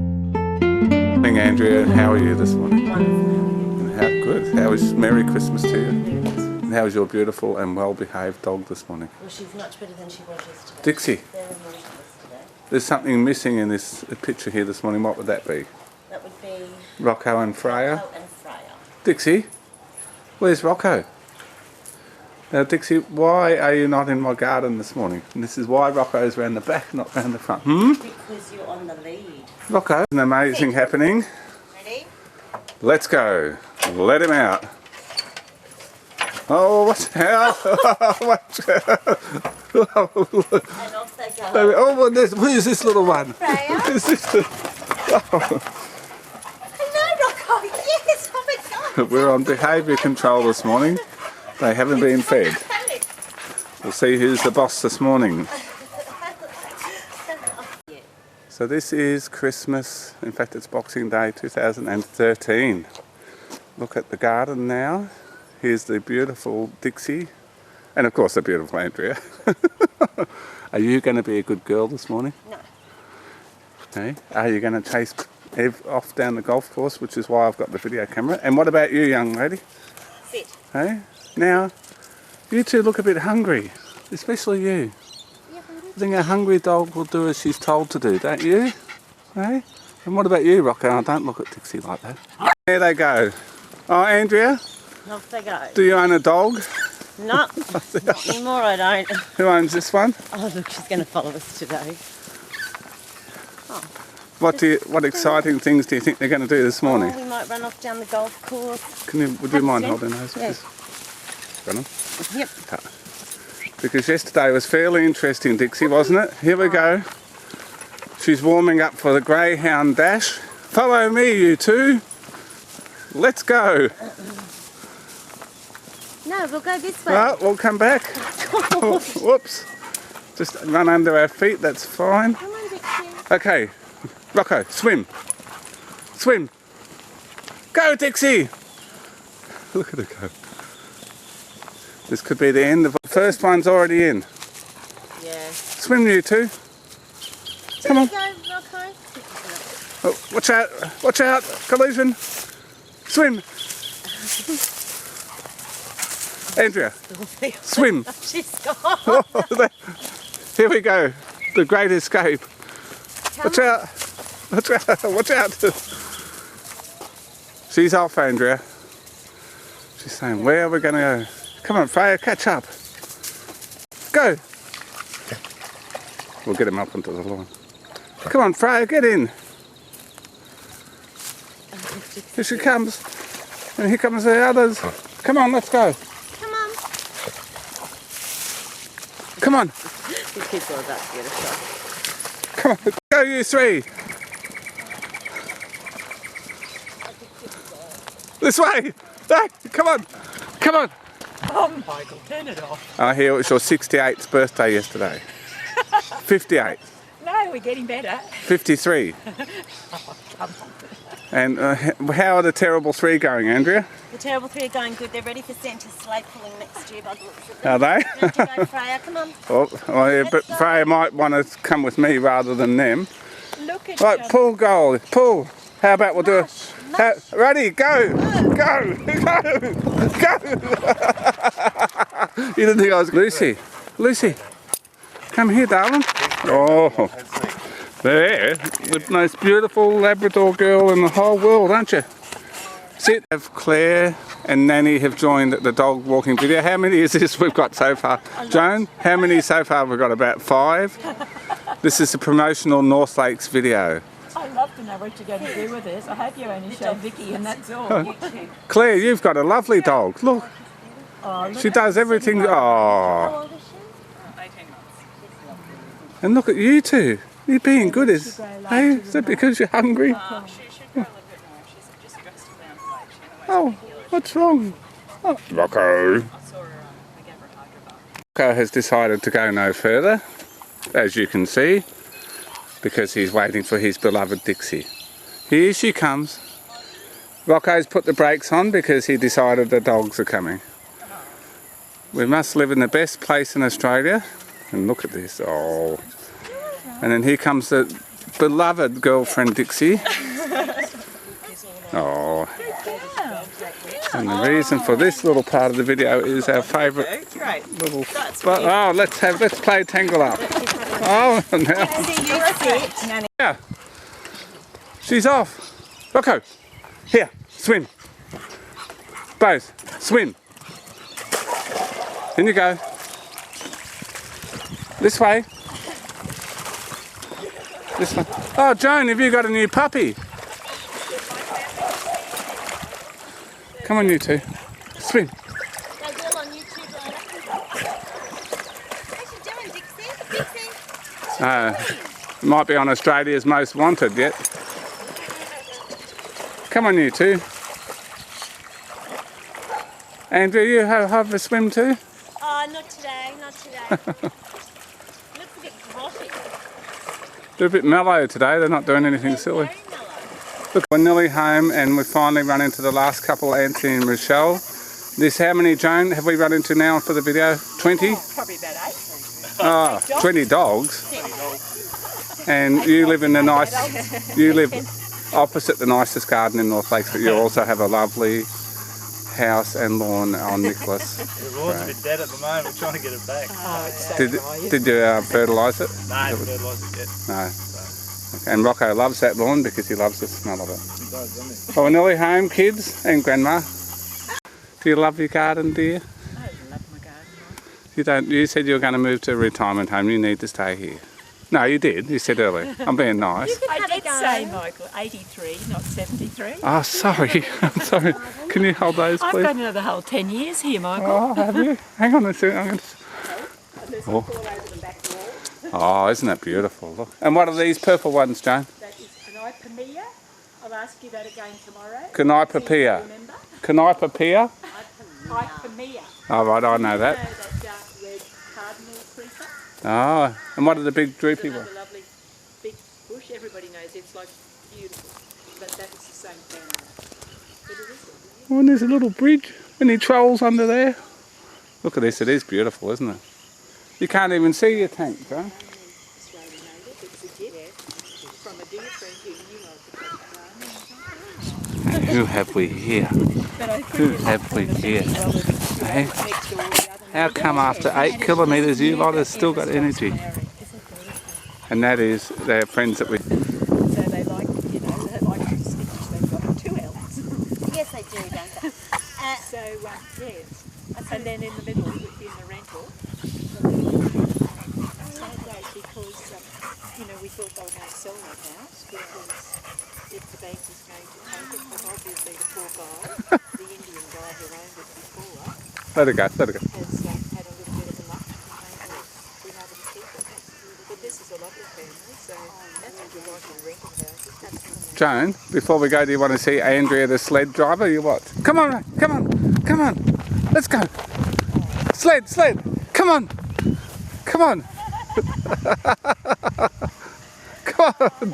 Morning, Andrea. How are you this morning? Wonderful. How good. How is Merry Christmas to you? And how is your beautiful and well-behaved dog this morning? Well, she's much better than she was yesterday. Dixie. Very naughty yesterday. There's something missing in this picture here this morning. What would that be? That would be Rocco and Freya. Rocco and Freya. Dixie, where's Rocco? Now, Dixie, why are you not in my garden this morning? And this is why Rocco's round the back, not round the front. Because you're on the lead. Rocco, an amazing happening. Ready? Let's go. Let him out. Oh, watch out. Watch out. And off they go. Oh, well, who's this little one? Freya? Who's this? Hello, Rocco. Yes, oh my God. We're on behaviour control this morning. They haven't been fed. We'll see who's the boss this morning. So this is Christmas, in fact it's Boxing Day 2013. Look at the garden now. Here's the beautiful Dixie, and of course the beautiful Andrea. Are you going to be a good girl this morning? No. Hey? Are you going to chase Ev off down the golf course, which is why I've got the video camera? And what about you, young lady? Sit. Hey? Now, you two look a bit hungry, especially you. I think a hungry dog will do as she's told to do, don't you? Hey? And what about you, Rocco? Don't look at Dixie like that. There they go. Oh, Andrea? Off they go. Do you own a dog? No, not anymore I don't. Who owns this one? Oh look, she's going to follow us today. Oh, What exciting things do you think they're going to do this morning? we might run off down the golf course. Would you mind Jen? holding those? Yeah. Run them. Yep. Because yesterday was fairly interesting, Dixie, wasn't it? Here we go. She's warming up for the greyhound dash. Follow me, you two. Let's go. No, we'll go this way. Well, we'll come back. Oh, whoops. Just run under our feet, that's fine. Come on, Dixie. Okay, Rocco, swim. Swim. Go, Dixie. Look at her go. This could be the end of the first one's already in. Yeah. Swim, you two. Come on. Go, Rocco. Oh, watch out. Watch out. Collision. Swim. Andrea, swim. She's gone. Here we go. The great escape. Watch out. Watch out. Watch out. She's off, Andrea. She's saying, where are we going to go? Come on, Freya, catch up. Go. We'll get him up onto the lawn. Come on, Freya, get in. Here she comes. And here comes the others. Come on, let's go. Come on. Come on. The kids are about to get a shot. Come on. Go, you three. This way. Hey, come on. Come on. Oh, Michael, turn it off. I hear it was your 68th birthday yesterday. 58. No, we're getting better. 53. Oh, come on. And how are the terrible three going, Andrea? The terrible three are going good. They're ready for Santa's sleigh pulling next year by the looks of them. Are they? Ready to go, Freya? Come on. Oh, yeah, but Freya might want to come with me rather than them. Look at Right, you. pull goal. Pull. How about we'll do a... Ready, go! Go! Go! Go! You didn't think I was... Lucy. Lucy. Come here, darling. Oh. There. The most beautiful Labrador girl in the whole world, aren't you? Sit. Claire and Nanny have joined the dog walking video. How many is this we've got so far? Joan, how many so far? We've got about 5. This is a promotional North Lakes video. I'd love to know what you're going to do with this. I hope you only show Vicky and that's all. Claire, you've got a lovely dog. Look. Oh, look She does everything. Oh. How old is she? 18 months. And look at you two. You're being good. Is that because you're hungry? She should grow a little bit more. She's just stressed around like she Oh, what's wrong? Oh. Rocco. I saw her, I gave her a hug about. Rocco has decided to go no further, as you can see, because he's waiting for his beloved Dixie. Here she comes. Rocco's put the brakes on because he decided the dogs are coming. We must live in the best place in Australia. And look at this. Oh, And then here comes the beloved girlfriend Dixie. Oh. And the reason for this little part of the video is our favourite little spot. Oh, let's play Tangle Up. Oh, now. Yeah. She's off. Rocco, here, swim. Both, swim. In you go. This way. This way. Oh, Joan, have you got a new puppy? Come on, you two. Swim. Might be on Australia's Most Wanted yet. Come on, you two. Andrew, you have a swim too? Oh, not today, not today. Looks a bit grotty. They're a bit mellow today, they're not doing anything silly. Look, we're nearly home and we've finally run into the last couple, Anthony and Rochelle. This, how many, Joan, have we run into now for the video? 20? Oh, probably about 8. Oh, 20 dogs. And you live in the nice, you live opposite the nicest garden in North Lakes, but you also have a lovely house and lawn on Nicholas. The lawn's a bit dead at the moment, we're trying to get it back. Oh, it's so Did you fertilise it? No, I haven't fertilised it yet. No. Okay. And Rocco loves that lawn because he loves the smell of it. He does, doesn't he? Oh, we're nearly home, kids and Grandma. Do you love your garden, dear? I love my garden. You don't. You said you were going to move to a retirement home. You need to stay here. No, you did. You said earlier. I'm being nice. I did say, Michael, 83, not 73. Oh, sorry. I'm sorry. Can you hold those, I've please? got another whole 10 years here, Michael. Oh, have you? Hang on a second. I'm going to... Oh, isn't that beautiful? Look. And what are these purple ones, Joan? That is Canipamia. I'll ask you that again tomorrow. Canipapia. Remember? Canipapia? Canipamia. Oh, right, I know that. That dark red cardinal creeper. Oh, and what are the big droopy Another ones? lovely big bush. Everybody knows it's like beautiful. But that is the same family. But it is lovely. Oh, and there's a little bridge. Any trolls under there? Look at this. It is beautiful, isn't it? You can't even see your tank, Joan. Australia made it. It was a gift from a dear friend who knew I was a Who have we here? Who have we here? Hey? How come after 8 kilometres you lot have still got energy? And that is their friends that we... So they like, you know, they like the stitches. They've got 2 L's. Yes, they do, don't they? So, yes. And then in the middle, in the rental, because, you know, we thought they were going to sell that house because if the bank was going to take it, but obviously the poor guy, the Indian guy who owned it before, Let it go, let it go. has had a little bit of a luck and been able to keep it. But this is a lovely family, so that's what you like in rental houses. Joan, before we go, do you want to see Andrea the sled driver? You what? Come on, Ray, come on, come on. Let's go. Sled, sled. Come on. Come on. Come on.